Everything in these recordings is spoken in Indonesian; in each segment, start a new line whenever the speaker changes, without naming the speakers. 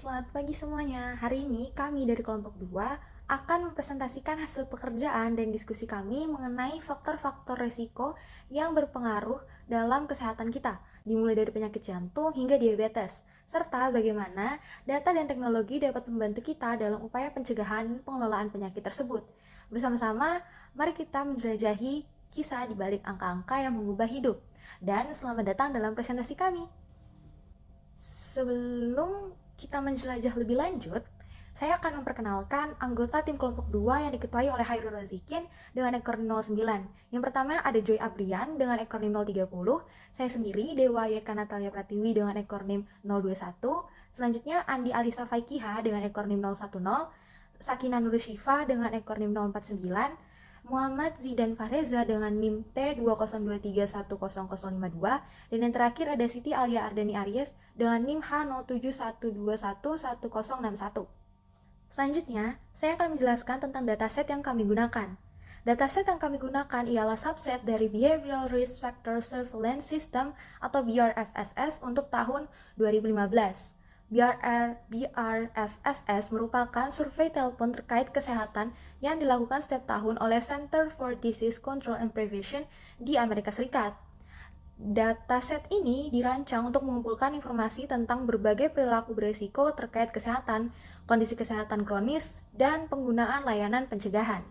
Selamat pagi semuanya. Hari ini kami dari kelompok 2 akan mempresentasikan hasil pekerjaan dan diskusi kami mengenai faktor-faktor risiko yang berpengaruh dalam kesehatan kita, dimulai dari penyakit jantung hingga diabetes, serta bagaimana data dan teknologi dapat membantu kita dalam upaya pencegahan dan pengelolaan penyakit tersebut. Bersama-sama, mari kita menjelajahi kisah di balik angka-angka yang mengubah hidup. Dan selamat datang dalam presentasi kami. Sebelum kita menjelajah lebih lanjut, saya akan memperkenalkan anggota tim kelompok 2 yang diketuai oleh Hairul Razikin dengan ekor 09. Yang pertama ada Joy Abrian dengan ekor 030, saya sendiri Dewa Yeka Natalia Pratiwi dengan ekor 021, selanjutnya Andi Alisa Faikiha dengan ekor 010, Sakina Nur Syifa dengan ekor 049, Muhammad Zidan Fahreza dengan NIM T202310052, dan yang terakhir ada Siti Alia Ardani Aries dengan NIM H0712111061. Selanjutnya, saya akan menjelaskan tentang dataset yang kami gunakan. Dataset yang kami gunakan ialah subset dari Behavioral Risk Factor Surveillance System atau BRFSS untuk tahun 2015. BRFSS merupakan survei telepon terkait kesehatan yang dilakukan setiap tahun oleh Center for Disease Control and Prevention di Amerika Serikat. Dataset ini dirancang untuk mengumpulkan informasi tentang berbagai perilaku beresiko terkait kesehatan, kondisi kesehatan kronis, dan penggunaan layanan pencegahan.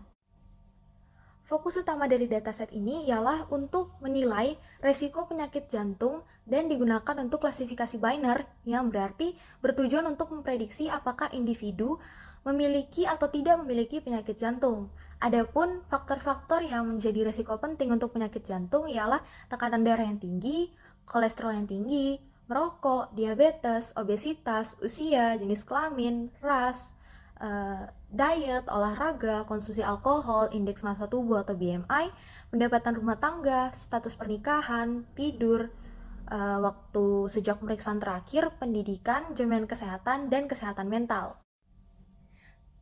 Fokus utama dari dataset ini ialah untuk menilai resiko penyakit jantung dan digunakan untuk klasifikasi Biner yang berarti bertujuan untuk memprediksi apakah individu memiliki atau tidak memiliki penyakit jantung. Adapun faktor-faktor yang menjadi resiko penting untuk penyakit jantung ialah tekanan darah yang tinggi, kolesterol yang tinggi, merokok, diabetes, obesitas, usia, jenis kelamin, ras, diet, olahraga, konsumsi alkohol, indeks massa tubuh atau BMI, pendapatan rumah tangga, status pernikahan, tidur, waktu sejak pemeriksaan terakhir, pendidikan, jaminan kesehatan, dan kesehatan mental.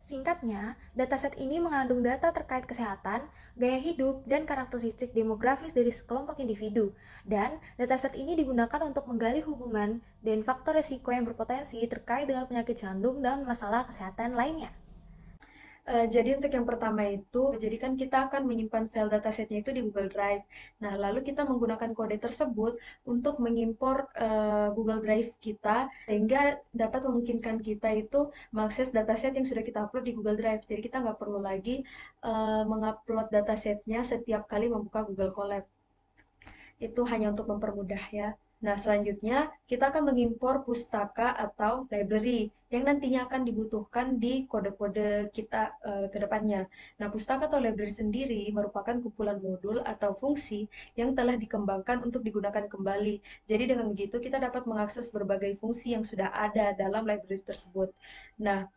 Singkatnya, dataset ini mengandung data terkait kesehatan, gaya hidup, dan karakteristik demografis dari sekelompok individu. Dan dataset ini digunakan untuk menggali hubungan dan faktor risiko yang berpotensi terkait dengan penyakit jantung dan masalah kesehatan lainnya.
Jadi untuk yang pertama itu, jadi kan kita akan menyimpan file datasetnya itu di Google Drive. Nah, lalu kita menggunakan kode tersebut untuk mengimpor Google Drive kita, sehingga dapat memungkinkan kita itu mengakses dataset yang sudah kita upload di Google Drive. Jadi kita nggak perlu lagi mengupload datasetnya setiap kali membuka Google Colab. Itu hanya untuk mempermudah ya. Nah, selanjutnya kita akan mengimpor pustaka atau library yang nantinya akan dibutuhkan di kode-kode kita ke depannya. Nah, pustaka atau library sendiri merupakan kumpulan modul atau fungsi yang telah dikembangkan untuk digunakan kembali. Jadi dengan begitu kita dapat mengakses berbagai fungsi yang sudah ada dalam library tersebut. Nah,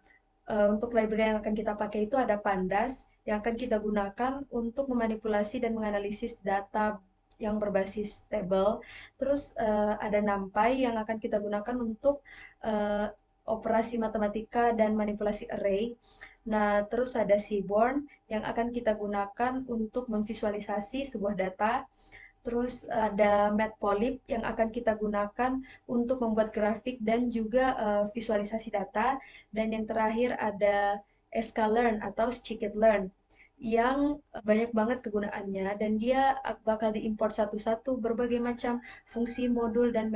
untuk library yang akan kita pakai itu ada Pandas yang akan kita gunakan untuk memanipulasi dan menganalisis data yang berbasis table. Terus ada NumPy yang akan kita gunakan untuk operasi matematika dan manipulasi array. Nah, terus ada Seaborn yang akan kita gunakan untuk memvisualisasi sebuah data. Terus ada Matplotlib yang akan kita gunakan untuk membuat grafik dan juga visualisasi data. Dan yang terakhir ada sklearn atau scikit-learn yang banyak banget kegunaannya dan dia bakal diimport satu-satu berbagai macam fungsi modul dan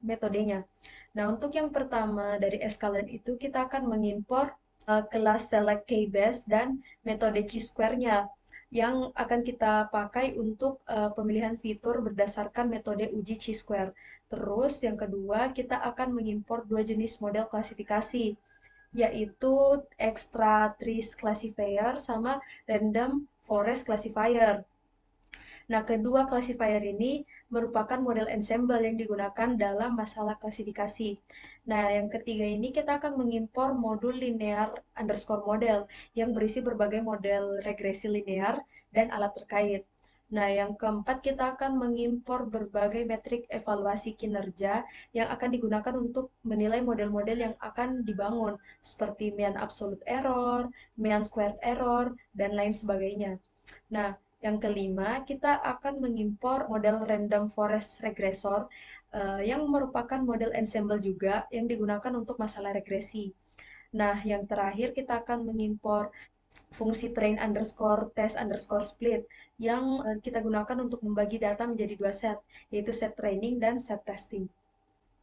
metodenya. Nah, untuk yang pertama dari sklearn itu kita akan mengimpor kelas select keybase dan metode chi-square-nya yang akan kita pakai untuk pemilihan fitur berdasarkan metode uji chi-square. Terus yang kedua, kita akan mengimpor dua jenis model klasifikasi, yaitu extra trees classifier sama random forest classifier. Nah, kedua classifier ini merupakan model ensemble yang digunakan dalam masalah klasifikasi. Nah, yang ketiga ini kita akan mengimpor modul linear underscore model yang berisi berbagai model regresi linear dan alat terkait. Nah, yang keempat kita akan mengimpor berbagai metrik evaluasi kinerja yang akan digunakan untuk menilai model-model yang akan dibangun, seperti mean absolute error, mean squared error, dan lain sebagainya. Nah, yang kelima, kita akan mengimpor model random forest regressor yang merupakan model ensemble juga yang digunakan untuk masalah regresi. Nah, yang terakhir kita akan mengimpor fungsi train underscore test underscore split yang kita gunakan untuk membagi data menjadi dua set, yaitu set training dan set testing.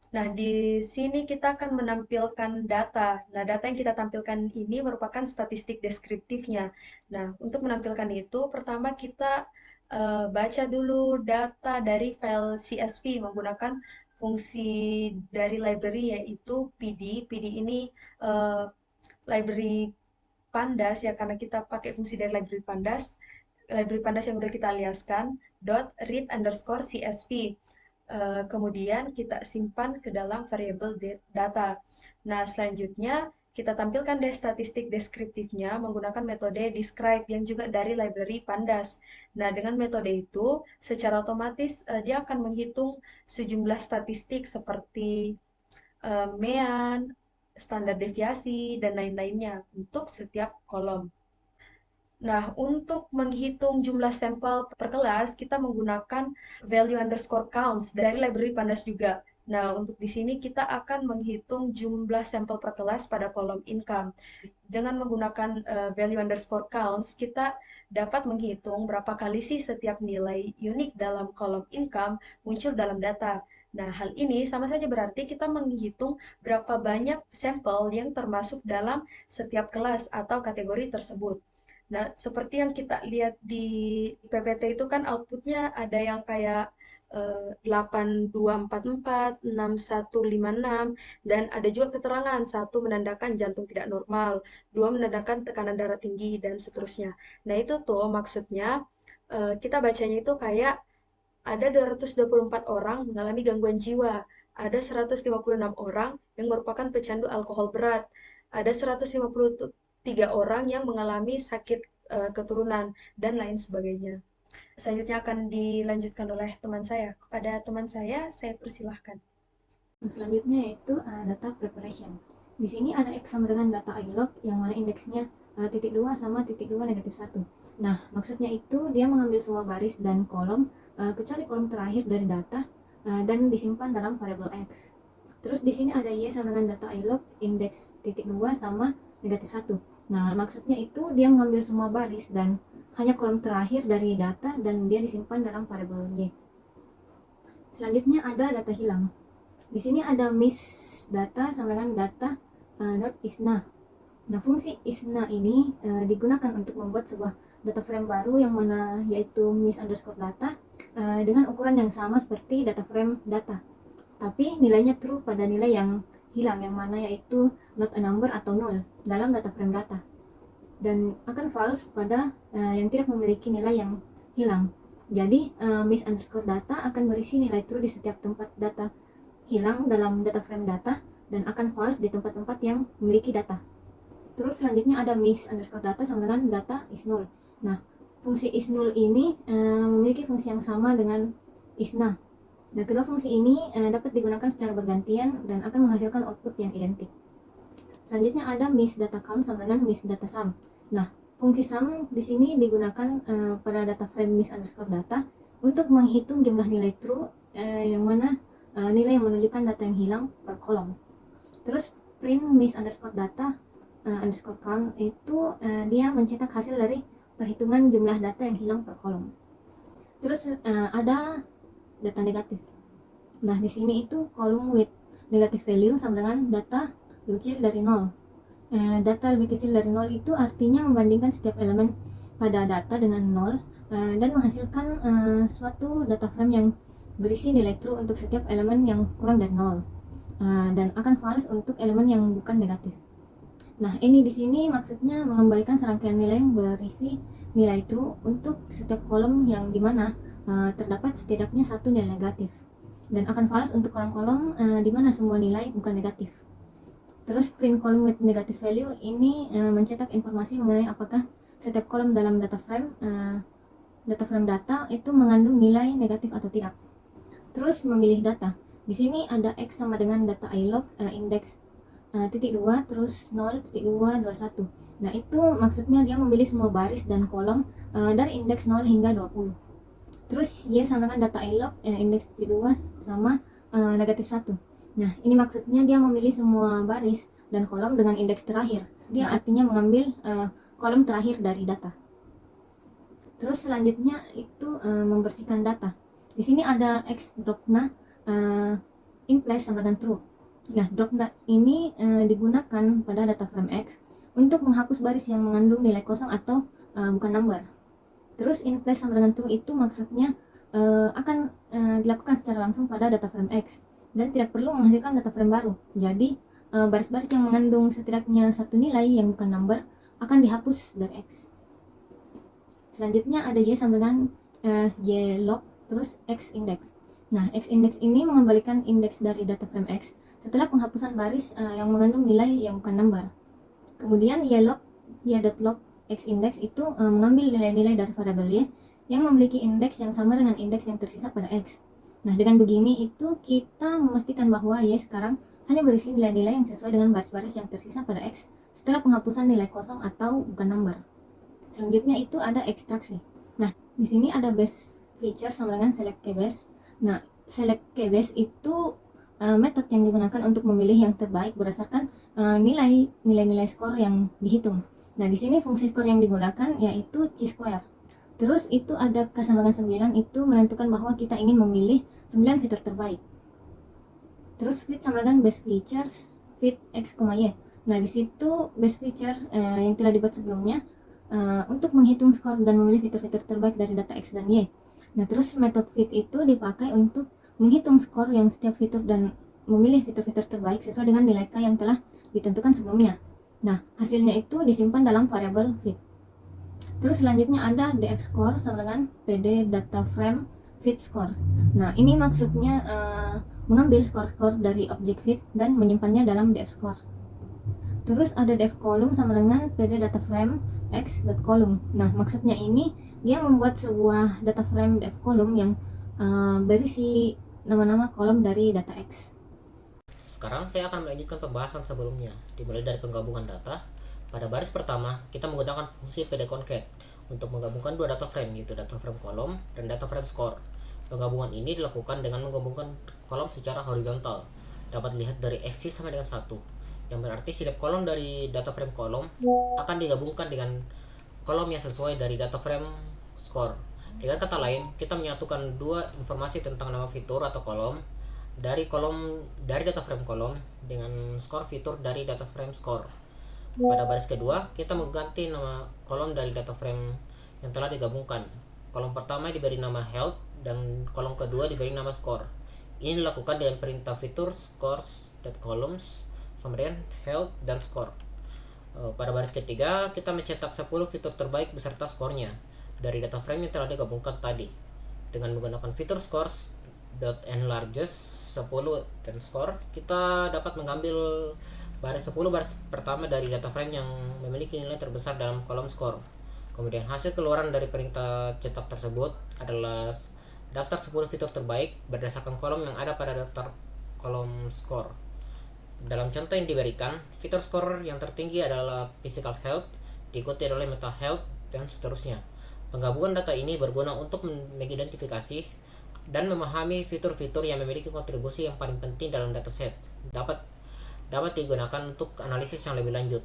Nah, di sini kita akan menampilkan data. Nah, data yang kita tampilkan ini merupakan statistik deskriptifnya. Nah, untuk menampilkan itu, pertama kita baca dulu data dari file CSV menggunakan fungsi dari library yaitu PD. PD ini eh, library Pandas ya, karena kita pakai fungsi dari library Pandas yang udah kita aliaskan, dot read underscore CSV. Kemudian kita simpan ke dalam variabel data. Nah, selanjutnya kita tampilkan deh statistik deskriptifnya menggunakan metode describe yang juga dari library Pandas. Nah, dengan metode itu secara otomatis dia akan menghitung sejumlah statistik seperti mean, standar deviasi, dan lain-lainnya untuk setiap kolom. Nah, untuk menghitung jumlah sampel per kelas, kita menggunakan value underscore counts dari library Pandas juga. Nah, untuk di sini kita akan menghitung jumlah sampel per kelas pada kolom income. Dengan menggunakan value underscore counts, kita dapat menghitung berapa kali sih setiap nilai unik dalam kolom income muncul dalam data. Nah, hal ini sama saja berarti kita menghitung berapa banyak sampel yang termasuk dalam setiap kelas atau kategori tersebut. Nah, seperti yang kita lihat di PPT itu kan outputnya ada yang kayak 8244, 6156, dan ada juga keterangan, satu menandakan jantung tidak normal, dua menandakan tekanan darah tinggi, dan seterusnya. Nah, itu tuh maksudnya kita bacanya itu kayak ada 224 orang mengalami gangguan jiwa, ada 156 orang yang merupakan pecandu alkohol berat, ada 153 orang yang mengalami sakit keturunan, dan lain sebagainya. Selanjutnya akan dilanjutkan oleh teman saya. Kepada teman saya persilahkan.
Selanjutnya yaitu data preparation. Di sini ada X sama dengan data ilog yang mana indeksnya titik 2 sama titik 2 negatif 1. Nah, maksudnya itu dia mengambil semua baris dan kolom kecuali kolom terakhir dari data dan disimpan dalam variabel X. Terus di sini ada Y sama dengan data ilog indeks titik 2 sama negatif 1. Nah, maksudnya itu dia mengambil semua baris dan hanya kolom terakhir dari data dan dia disimpan dalam variabel Y. Selanjutnya ada data hilang. Di sini ada miss data sama dengan data .isna. Nah, fungsi isna ini digunakan untuk membuat sebuah data frame baru yang mana yaitu miss underscore data dengan ukuran yang sama seperti data frame data. Tapi nilainya true pada nilai yang hilang yang mana yaitu not a number atau null dalam data frame data. Dan akan false pada yang tidak memiliki nilai yang hilang. Jadi miss underscore data akan berisi nilai true di setiap tempat data hilang dalam data frame data dan akan false di tempat-tempat yang memiliki data. Terus selanjutnya ada miss underscore data sama dengan data is null. Nah, fungsi is null ini memiliki fungsi yang sama dengan isna. Nah, kedua fungsi ini dapat digunakan secara bergantian dan akan menghasilkan output yang identik. Selanjutnya ada miss data count sama dengan miss data sum. Nah, fungsi sum di sini digunakan pada data frame miss underscore data untuk menghitung jumlah nilai true yang mana nilai yang menunjukkan data yang hilang per kolom. Terus print miss underscore data underscore count itu dia mencetak hasil dari perhitungan jumlah data yang hilang per kolom. Terus ada data negatif. Nah, di sini itu kolom with negative value sama dengan data lebih kecil dari 0. Data lebih kecil dari 0 itu artinya membandingkan setiap elemen pada data dengan 0 dan menghasilkan suatu data frame yang berisi nilai true untuk setiap elemen yang kurang dari 0 dan akan false untuk elemen yang bukan negatif. Nah, ini di sini maksudnya mengembalikan serangkaian nilai yang berisi nilai true untuk setiap kolom yang dimana terdapat setidaknya satu nilai negatif dan akan false untuk kolom-kolom di mana semua nilai bukan negatif. Terus print column with negative value ini mencetak informasi mengenai apakah setiap kolom dalam data frame data itu mengandung nilai negatif atau tidak. Terus memilih data. Di sini ada X sama dengan data ilog indeks titik 2 terus 0.221. Nah, itu maksudnya dia memilih semua baris dan kolom dari indeks 0 hingga 20. Terus Y sama dengan data ilog indeks titik 2 sama negatif 1. Nah, ini maksudnya dia memilih semua baris dan kolom dengan indeks terakhir. Dia artinya mengambil kolom terakhir dari data. Terus selanjutnya itu membersihkan data. Di sini ada X dropna in place sama dengan true. Nah, dropna ini digunakan pada data frame X untuk menghapus baris yang mengandung nilai kosong atau bukan number. Terus in place sama dengan true itu maksudnya akan dilakukan secara langsung pada data frame X dan tidak perlu menghasilkan data frame baru. Jadi baris-baris yang mengandung setidaknya satu nilai yang bukan number akan dihapus dari X. Selanjutnya ada Y sama dengan Y log terus X index. Nah, X index ini mengembalikan indeks dari data frame X setelah penghapusan baris yang mengandung nilai yang bukan number. Kemudian y.log X index itu mengambil nilai-nilai dari variabel Y yang memiliki indeks yang sama dengan indeks yang tersisa pada X. Nah, dengan begini itu kita memastikan bahwa Y sekarang hanya berisi nilai-nilai yang sesuai dengan baris-baris yang tersisa pada X setelah penghapusan nilai kosong atau bukan number. Selanjutnya itu ada ekstraksi. Nah, di sini ada base feature sama dengan select keybase. Nah, select keybase itu metode yang digunakan untuk memilih yang terbaik berdasarkan nilai-nilai skor yang dihitung. Nah, di sini fungsi skor yang digunakan yaitu chi-square. Terus itu ada K sama dengan 9 itu menentukan bahwa kita ingin memilih 9 fitur terbaik. Terus fit sama dengan base features fit X, Y. Nah, di situ base features yang telah dibuat sebelumnya untuk menghitung skor dan memilih fitur-fitur terbaik dari data X dan Y. Nah, terus metode fit itu dipakai untuk menghitung skor yang setiap fitur dan memilih fitur-fitur terbaik sesuai dengan nilai K yang telah ditentukan sebelumnya. Nah, hasilnya itu disimpan dalam variabel fit. Terus selanjutnya ada df score sama dengan pd data frame fit score. Nah, ini maksudnya mengambil skor-skor dari objek fit dan menyimpannya dalam df score. Terus ada def column sama dengan pd data frame x.column. Nah, maksudnya ini dia membuat sebuah data frame def column yang berisi nama-nama kolom dari data X.
Sekarang saya akan melanjutkan pembahasan sebelumnya, dimulai dari penggabungan data. Pada baris pertama, kita menggunakan fungsi pd-concat untuk menggabungkan dua data frame, yaitu data frame kolom dan data frame score. Penggabungan ini dilakukan dengan menggabungkan kolom secara horizontal. Dapat dilihat dari axis sama dengan 1, yang berarti setiap kolom dari data frame kolom akan digabungkan dengan kolom yang sesuai dari data frame score. Dengan kata lain, kita menyatukan dua informasi tentang nama fitur atau kolom dari data frame kolom dengan skor fitur dari data frame score. Pada baris kedua, kita mengganti nama kolom dari data frame yang telah digabungkan. Kolom pertama diberi nama health dan kolom kedua diberi nama score. Ini dilakukan dengan perintah fitur scores.columns sama dengan health dan score. Pada baris ketiga, kita mencetak 10 fitur terbaik beserta skornya dari data frame yang telah digabungkan tadi. Dengan menggunakan fitur scores.enlarges 10 dan score, kita dapat mengambil baris 10 baris pertama dari data frame yang memiliki nilai terbesar dalam kolom score. Kemudian hasil keluaran dari perintah cetak tersebut adalah daftar 10 fitur terbaik berdasarkan kolom yang ada pada daftar kolom score. Dalam contoh yang diberikan, fitur score yang tertinggi adalah physical health, diikuti oleh mental health, dan seterusnya. Penggabungan data ini berguna untuk mengidentifikasi dan memahami fitur-fitur yang memiliki kontribusi yang paling penting dalam dataset. Dapat digunakan untuk analisis yang lebih lanjut.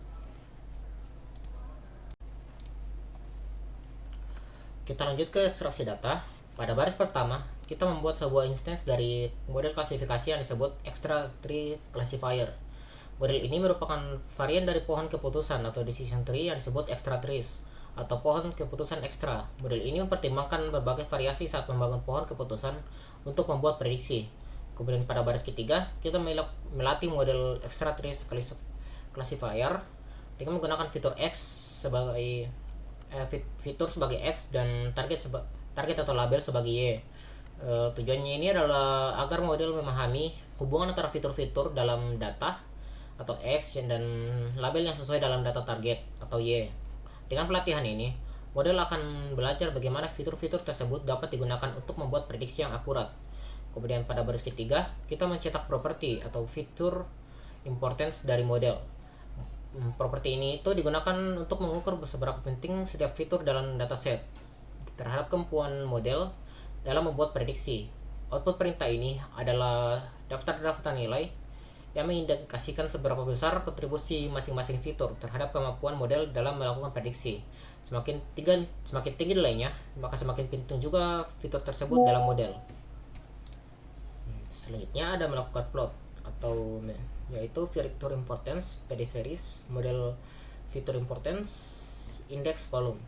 Kita lanjut ke ekstraksi data. Pada baris pertama, kita membuat sebuah instance dari model klasifikasi yang disebut extra tree classifier. Model ini merupakan varian dari pohon keputusan atau decision tree yang disebut extra trees atau pohon keputusan ekstra. Model ini mempertimbangkan berbagai variasi saat membangun pohon keputusan untuk membuat prediksi. Kemudian pada baris ketiga, kita melatih model extra trees classifier dengan menggunakan fitur X sebagai fitur sebagai X dan target atau label sebagai Y. Tujuannya ini adalah agar model memahami hubungan antara fitur-fitur dalam data atau X dan label yang sesuai dalam data target atau Y. Dengan pelatihan ini, model akan belajar bagaimana fitur-fitur tersebut dapat digunakan untuk membuat prediksi yang akurat. Kemudian pada baris ketiga, kita mencetak properti atau fitur importance dari model. Properti ini itu digunakan untuk mengukur seberapa penting setiap fitur dalam dataset terhadap kemampuan model dalam membuat prediksi. Output perintah ini adalah daftar-daftar nilai yang mengindikasikan seberapa besar kontribusi masing-masing fitur terhadap kemampuan model dalam melakukan prediksi. Semakin tinggi nilainya, maka semakin penting juga fitur tersebut dalam model. Selanjutnya ada melakukan plot atau yaitu fitur importance PD series, model fitur importance, index kolom.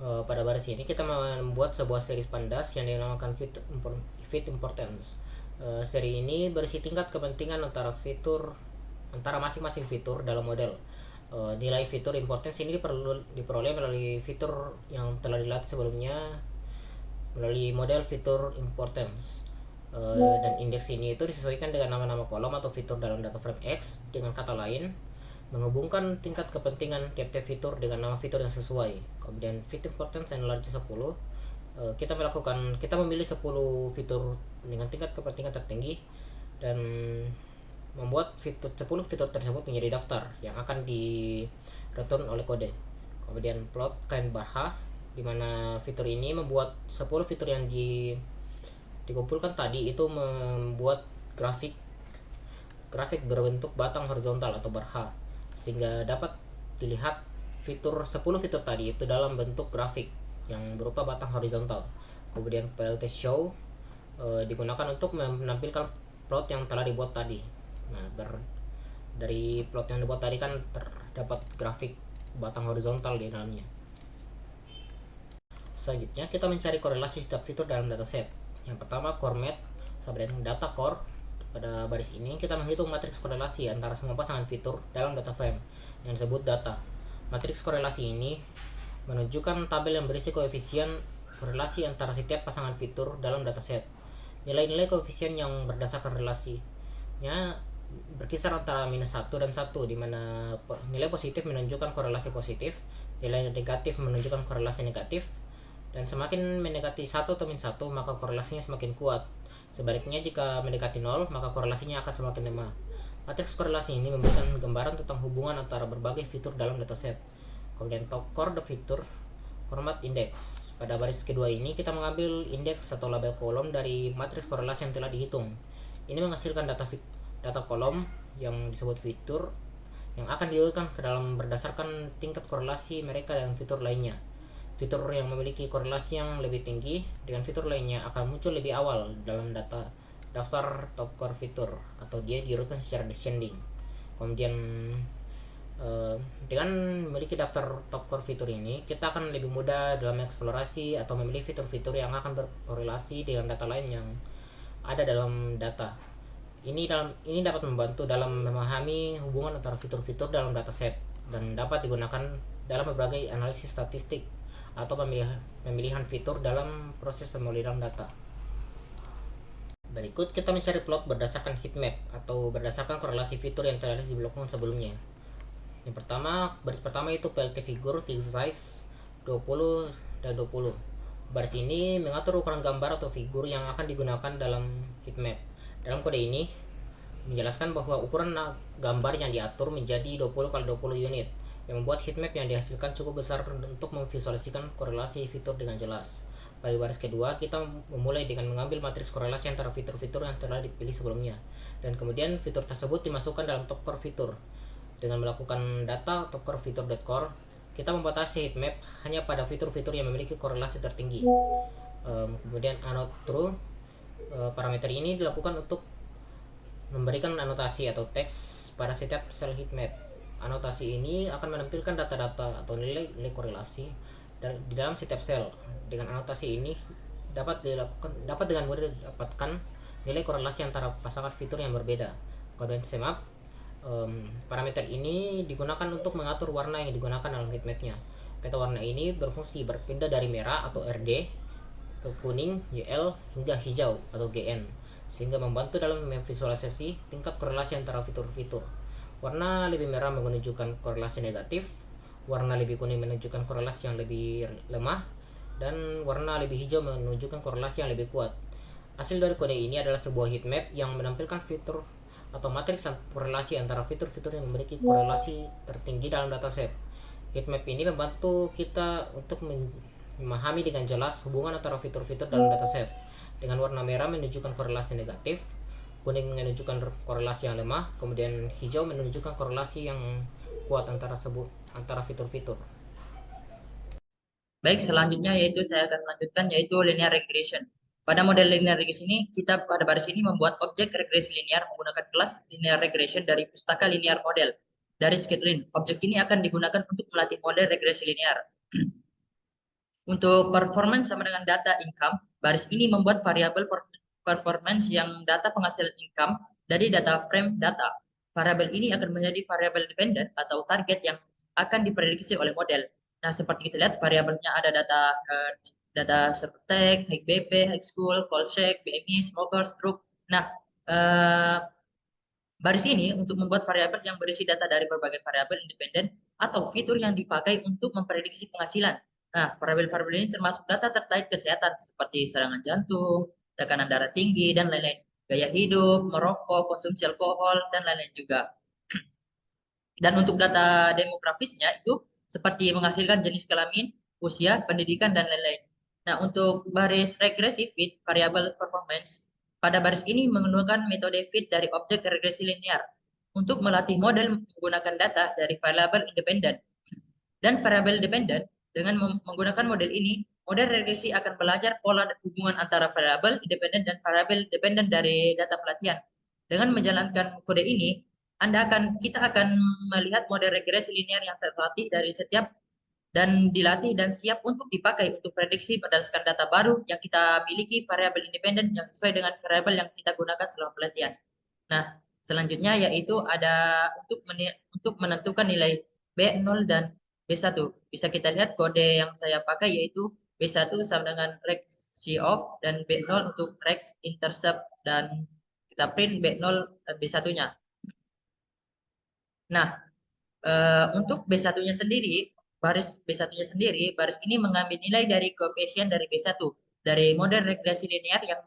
Pada baris ini kita membuat sebuah series pandas yang dinamakan fit importance. Seri ini berisi tingkat kepentingan antara masing-masing fitur dalam model. Nilai fitur importance ini diperoleh melalui fitur yang telah dilatih sebelumnya melalui model fitur importance. Dan indeks ini itu disesuaikan dengan nama-nama kolom atau fitur dalam data frame X. Dengan kata lain, menghubungkan tingkat kepentingan tiap-tiap fitur dengan nama fitur yang sesuai. Kemudian fit importance energy 10, kita memilih 10 fitur dengan tingkat kepentingan tertinggi dan membuat 10 fitur tersebut menjadi daftar yang akan di return oleh kode. Kemudian plot kain barha, di mana fitur ini membuat 10 fitur yang dikumpulkan tadi itu membuat grafik berbentuk batang horizontal atau barha, sehingga dapat dilihat 10 fitur tadi itu dalam bentuk grafik yang berupa batang horizontal. Kemudian PLT show digunakan untuk menampilkan plot yang telah dibuat tadi. Nah, dari plot yang dibuat tadi kan terdapat grafik batang horizontal di dalamnya. Selanjutnya kita mencari korelasi setiap fitur dalam dataset. Yang pertama core math sampai dengan data core. Pada baris ini kita menghitung matriks korelasi antara semua pasangan fitur dalam data frame yang disebut data. Matriks korelasi ini menunjukkan tabel yang berisi koefisien korelasi antara setiap pasangan fitur dalam dataset. Nilai-nilai koefisien yang berdasarkan relasinya berkisar antara -1 dan 1, di mana nilai positif menunjukkan korelasi positif, nilai negatif menunjukkan korelasi negatif, dan semakin mendekati 1 atau -1 maka korelasinya semakin kuat. Sebaliknya jika mendekati 0 maka korelasinya akan semakin lemah. Matriks korelasi ini memberikan gambaran tentang hubungan antara berbagai fitur dalam dataset. Kemudian top core the fitur format index. Pada baris kedua ini kita mengambil indeks atau label kolom dari matriks korelasi yang telah dihitung. Ini menghasilkan data kolom yang disebut fitur yang akan diurutkan ke dalam berdasarkan tingkat korelasi mereka dengan fitur lainnya. Fitur yang memiliki korelasi yang lebih tinggi dengan fitur lainnya akan muncul lebih awal dalam daftar top core fitur, atau dia diurutkan secara descending. Kemudian dengan memiliki daftar top core fitur ini, kita akan lebih mudah dalam eksplorasi atau memilih fitur-fitur yang akan berkorelasi dengan data lain yang ada dalam data. Ini dapat membantu dalam memahami hubungan antara fitur-fitur dalam dataset dan dapat digunakan dalam berbagai analisis statistik atau pemilihan fitur dalam proses pemodelan data. Berikut kita mencari plot berdasarkan heatmap atau berdasarkan korelasi fitur yang telah diblokkan sebelumnya. Yang pertama, baris pertama itu PLT figure fixed size 20 dan 20. Baris ini mengatur ukuran gambar atau figur yang akan digunakan dalam heatmap. Dalam kode ini menjelaskan bahwa ukuran gambar yang diatur menjadi 20x20 unit, yang membuat heatmap yang dihasilkan cukup besar untuk memvisualisasikan korelasi fitur dengan jelas. Pada baris kedua, kita memulai dengan mengambil matriks korelasi antara fitur-fitur yang telah dipilih sebelumnya, dan kemudian fitur tersebut dimasukkan dalam top core fitur. Dengan melakukan data top core fitur.core, kita membatasi heatmap hanya pada fitur-fitur yang memiliki korelasi tertinggi. Kemudian annotate true, parameter ini dilakukan untuk memberikan anotasi atau teks pada setiap sel heatmap. Anotasi ini akan menampilkan data-data atau nilai korelasi di dalam setiap sel. Dengan anotasi ini dapat dengan mudah didapatkan nilai korelasi antara pasangan fitur yang berbeda. Kemudian semap, parameter ini digunakan untuk mengatur warna yang digunakan dalam heatmapnya. Peta warna ini berfungsi berpindah dari merah atau RD ke kuning, YL hingga hijau atau GN, sehingga membantu dalam memvisualisasi tingkat korelasi antara fitur-fitur. Warna lebih merah menunjukkan korelasi negatif, warna lebih kuning menunjukkan korelasi yang lebih lemah, dan warna lebih hijau menunjukkan korelasi yang lebih kuat. Hasil dari kode ini adalah sebuah heatmap yang menampilkan fitur atau matriks korelasi antara fitur-fitur yang memiliki korelasi tertinggi dalam dataset. Heatmap ini membantu kita untuk memahami dengan jelas hubungan antara fitur-fitur dalam dataset. Dengan warna merah menunjukkan korelasi negatif, kuning menunjukkan korelasi yang lemah, kemudian hijau menunjukkan korelasi yang kuat antara fitur-fitur.
Baik, selanjutnya yaitu saya akan melanjutkan yaitu linear regression. Pada model linear regression ini, kita pada baris ini membuat objek regresi linear menggunakan kelas linear regression dari pustaka linear model dari Scikit-learn. Objek ini akan digunakan untuk melatih model regresi linear. Untuk performance sama dengan data income, baris ini membuat variabel performance yang data penghasilan income dari data frame data. Variabel ini akan menjadi variabel dependent atau target yang akan diprediksi oleh model. Nah, seperti kita lihat variabelnya ada data seperti high BP, high school, call check, BMI, smoker, stroke. Nah, baris ini untuk membuat variabel yang berisi data dari berbagai variabel independen atau fitur yang dipakai untuk memprediksi penghasilan. Nah, variabel-variabel ini termasuk data terkait kesehatan seperti serangan jantung, tekanan darah tinggi, dan lain-lain. Gaya hidup, merokok, konsumsi alkohol, dan lain-lain juga. Dan untuk data demografisnya itu seperti menghasilkan jenis kelamin, usia, pendidikan, dan lain-lain. Nah, untuk baris regresi fit, variabel performance, pada baris ini menggunakan metode fit dari objek regresi linear untuk melatih model menggunakan data dari variabel independen. Dan variabel dependen, dengan menggunakan model ini, model regresi akan belajar pola hubungan antara variabel independen dan variabel dependen dari data pelatihan. Dengan menjalankan kode ini, kita akan melihat model regresi linear yang terlatih dari setiap dan dilatih dan siap untuk dipakai untuk prediksi berdasarkan data baru yang kita miliki variabel independen yang sesuai dengan variabel yang kita gunakan selama pelatihan. Nah, selanjutnya yaitu ada untuk menentukan nilai B0 dan B1. Bisa kita lihat kode yang saya pakai yaitu B1 sama dengan rex coff dan B0 untuk rex intercept, dan kita print B0 dan B1-nya. Nah, untuk B1-nya sendiri, baris B1-nya sendiri, baris ini mengambil nilai dari koefisien dari B1 dari model regresi linear yang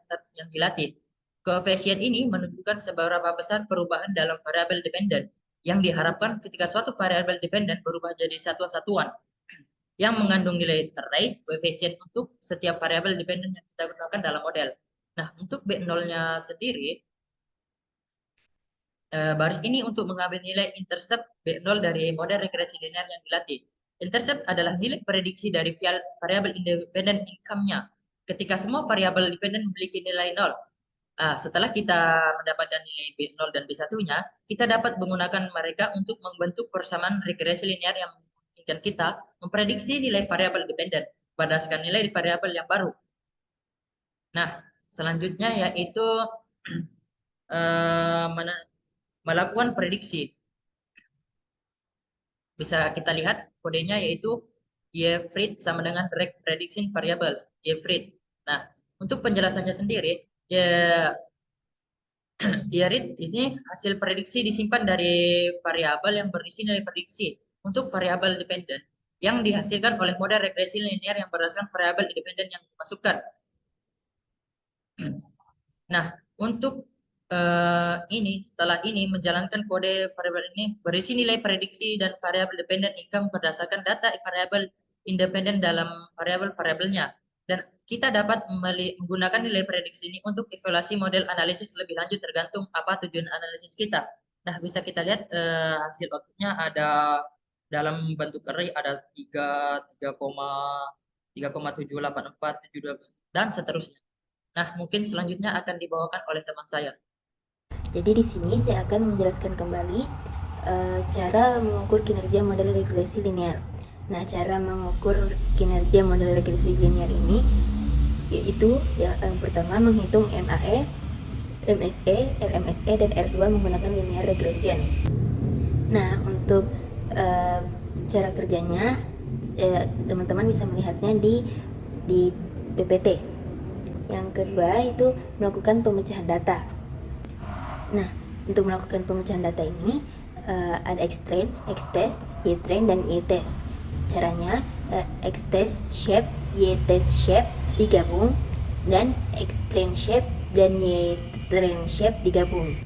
dilatih. Koefisien ini menunjukkan seberapa besar perubahan dalam variabel dependen yang diharapkan ketika suatu variabel dependen berubah jadi satuan-satuan yang mengandung nilai array koefisien untuk setiap variabel dependen yang kita gunakan dalam model. Nah, untuk B0-nya sendiri, baris ini untuk mengambil nilai intercept B0 dari model regresi linear yang dilatih. Intercept adalah nilai prediksi dari variabel independen income-nya. Ketika semua variabel dependen memiliki nilai 0. Setelah kita mendapatkan nilai B0 dan B1-nya, kita dapat menggunakan mereka untuk membentuk persamaan regresi linear yang memungkinkan kita memprediksi nilai variabel dependen berdasarkan nilai di variabel yang baru. Nah, selanjutnya yaitu melakukan prediksi. Bisa kita lihat kodenya yaitu YFRIT sama dengan Rex Prediction Variables, YFRIT. Nah, untuk penjelasannya sendiri, YFRIT ini hasil prediksi disimpan dari variabel yang berisi nilai prediksi untuk variabel dependen yang dihasilkan oleh model regresi linear yang berdasarkan variabel independen yang dimasukkan. Nah, untuk setelah ini menjalankan kode variabel ini berisi nilai prediksi dan variabel dependen income berdasarkan data variabel independen dalam variabel-variabelnya, dan kita dapat menggunakan nilai prediksi ini untuk evaluasi model analisis lebih lanjut tergantung apa tujuan analisis kita. Nah, bisa kita lihat hasil outputnya ada dalam bentuk array ada 3,78472 dan seterusnya. Nah, mungkin selanjutnya akan dibawakan oleh teman saya.
Jadi di sini saya akan menjelaskan kembali cara mengukur kinerja model regresi linear. Nah, cara mengukur kinerja model regresi linear ini yaitu yang pertama menghitung MAE, MSE, RMSE, dan R2 menggunakan linear regression. Nah, untuk cara kerjanya teman-teman bisa melihatnya di PPT. Yang kedua itu melakukan pemecahan data. Nah, untuk melakukan pemecahan data ini ada xtrain, xtest, ytrain, dan ytest. Caranya xtest shape, ytest shape digabung, dan xtrain shape dan ytrain shape digabung.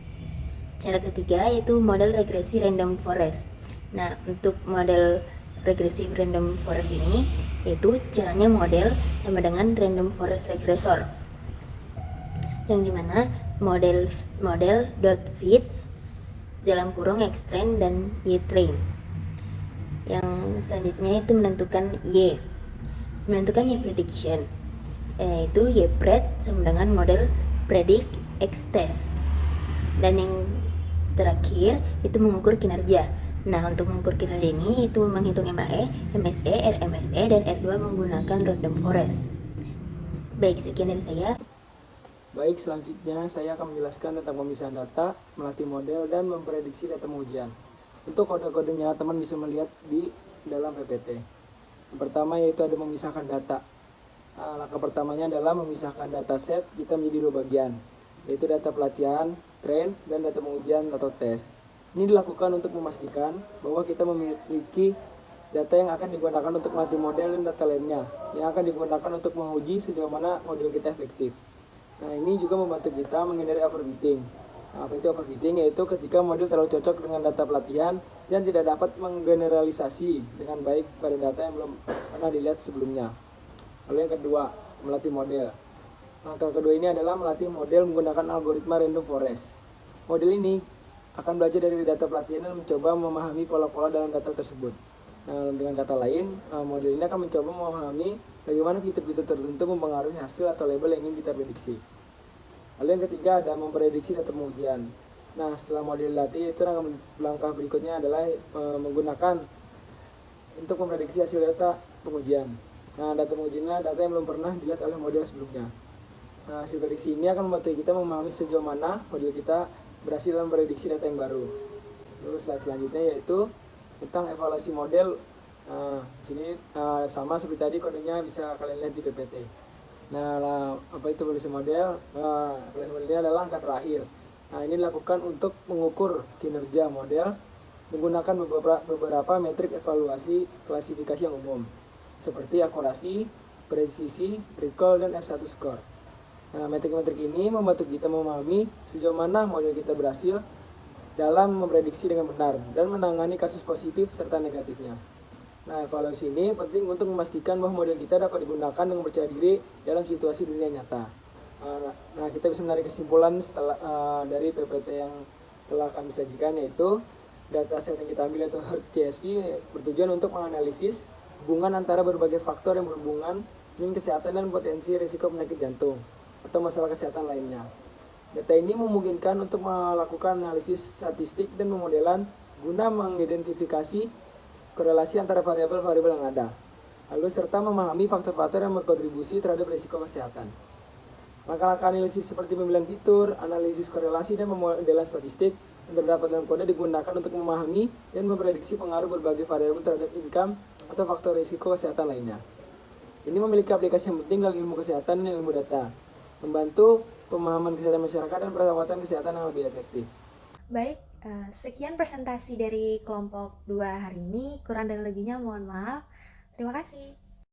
Cara ketiga yaitu model regresi random forest. Nah, untuk model
regressive random forest ini, yaitu caranya model sama dengan random forest regressor, yang dimana model .fit dalam kurung xtrain dan ytrain. Yang selanjutnya itu menentukan y prediction, yaitu ypred sama dengan model predict xtest. Dan yang terakhir itu mengukur kinerja. Nah, untuk mengukur kinerja ini itu menghitung MAE, MSE, RMSE, dan R2 menggunakan random forest. Baik, sekian dari saya.
Baik, selanjutnya saya akan menjelaskan tentang pemisahan data, melatih model, dan memprediksi data pengujian. Untuk kode-kodenya teman bisa melihat di dalam PPT. Yang pertama yaitu ada memisahkan data. Langkah pertamanya adalah memisahkan dataset kita menjadi 2 bagian, yaitu data pelatihan, train, dan data pengujian atau tes. Ini dilakukan untuk memastikan bahwa kita memiliki data yang akan digunakan untuk melatih model dan data lainnya, yang akan digunakan untuk menguji sejauh mana model kita efektif. Nah, ini juga membantu kita menghindari overfitting. Apa itu overfitting? Yaitu ketika model terlalu cocok dengan data pelatihan dan tidak dapat menggeneralisasi dengan baik pada data yang belum pernah dilihat sebelumnya. Lalu yang kedua, melatih model. Langkah kedua ini adalah melatih model menggunakan algoritma random forest. Model ini akan belajar dari data pelatihan dan mencoba memahami pola-pola dalam data tersebut. Nah, dengan kata lain, model ini akan mencoba memahami bagaimana fitur-fitur tertentu mempengaruhi hasil atau label yang ingin kita prediksi. Lalu yang ketiga ada memprediksi data pengujian. Nah, setelah model dilatih, itu langkah berikutnya adalah menggunakan untuk memprediksi hasil data pengujian. Nah, data pengujiannya data yang belum pernah dilihat oleh model sebelumnya. Nah, hasil prediksi ini akan membantu kita memahami sejauh mana model kita berhasil dalam memprediksi data yang baru. Lalu slide selanjutnya yaitu tentang evaluasi model. Sini sama seperti tadi, kodenya bisa kalian lihat di PPT. Nah, apa itu evaluasi model? Evaluasi modelnya adalah angka terakhir. Nah, ini dilakukan untuk mengukur kinerja model menggunakan beberapa metrik evaluasi klasifikasi yang umum, seperti akurasi, presisi, recall, dan F1 score. Nah, metrik-metrik ini membantu kita memahami sejauh mana model kita berhasil dalam memprediksi dengan benar dan menangani kasus positif serta negatifnya. Nah, evaluasi ini penting untuk memastikan bahwa model kita dapat digunakan dengan percaya diri dalam situasi dunia nyata. Nah, kita bisa menarik kesimpulan dari PPT yang telah kami sajikan, yaitu dataset yang kita ambil yaitu Herd CSV bertujuan untuk menganalisis hubungan antara berbagai faktor yang berhubungan dengan kesehatan dan potensi risiko penyakit jantung atau masalah kesehatan lainnya. Data ini memungkinkan untuk melakukan analisis statistik dan pemodelan guna mengidentifikasi korelasi antara variabel-variabel yang ada, lalu serta memahami faktor-faktor yang berkontribusi terhadap risiko kesehatan. Langkah-langkah analisis seperti pemilihan fitur, analisis korelasi, dan pemodelan statistik yang terdapat dalam kode digunakan untuk memahami dan memprediksi pengaruh berbagai variabel terhadap income atau faktor risiko kesehatan lainnya. Ini memiliki aplikasi yang penting dalam ilmu kesehatan dan ilmu data, membantu pemahaman kesehatan masyarakat dan perawatan kesehatan yang lebih efektif.
Baik, sekian presentasi dari kelompok 2 hari ini. Kurang dan lebihnya mohon maaf. Terima kasih.